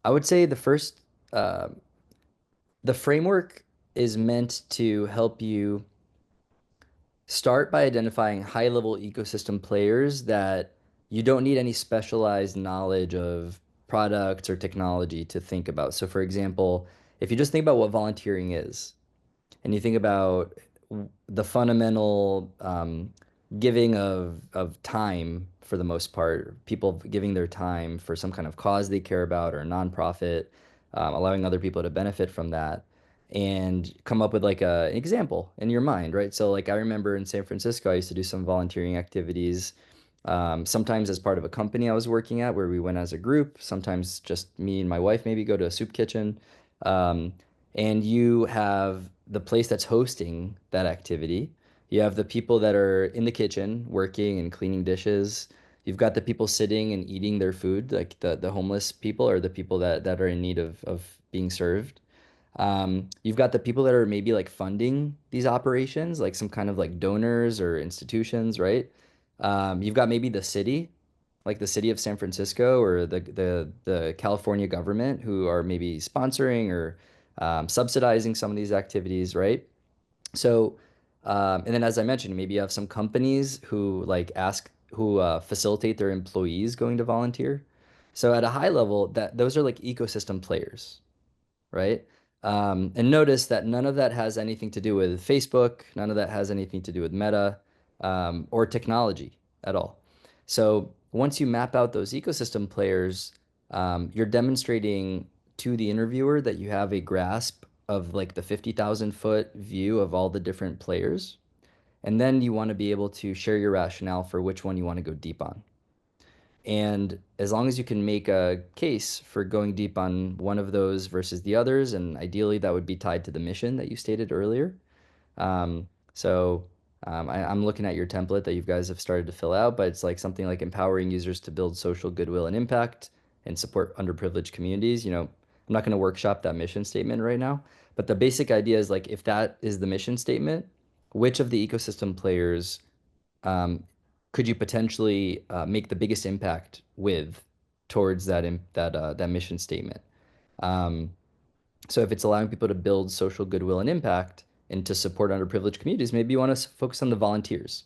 I would say uh, the framework is meant to help you start by identifying high-level ecosystem players that you don't need any specialized knowledge of products or technology to think about. So, for example, if you just think about what volunteering is, and you think about the fundamental giving of time for the most part, people giving their time for some kind of cause they care about or a nonprofit, allowing other people to benefit from that, and come up with like an example in your mind, right? So, like, I remember in San Francisco, I used to do some volunteering activities. Sometimes as part of a company I was working at where we went as a group, sometimes just me and my wife maybe go to a soup kitchen. Um, and you have the place that's hosting that activity. You have the people that are in the kitchen working and cleaning dishes. You've got the people sitting and eating their food, like the homeless people or the people that are in need of being served. You've got the people that are maybe like funding these operations, like some kind of like donors or institutions, right? You've got maybe the city, like the city of San Francisco or the California government who are maybe sponsoring or subsidizing some of these activities, right? So, and then as I mentioned, maybe you have some companies who facilitate their employees going to volunteer. So at a high level, that those are like ecosystem players, right? And notice that none of that has anything to do with Facebook, none of that has anything to do with Meta, or technology at all. So once you map out those ecosystem players, you're demonstrating to the interviewer that you have a grasp of like the 50,000 foot view of all the different players. And then you want to be able to share your rationale for which one you want to go deep on. And as long as you can make a case for going deep on one of those versus the others, and ideally that would be tied to the mission that you stated earlier. I'm looking at your template that you guys have started to fill out, but it's like something like empowering users to build social goodwill and impact and support underprivileged communities. I'm not going to workshop that mission statement right now, but the basic idea is like if that is the mission statement, which of the ecosystem players um, could you potentially make the biggest impact with towards that mission statement? Um, so if it's allowing people to build social goodwill and impact and to support underprivileged communities, maybe you want to focus on the volunteers.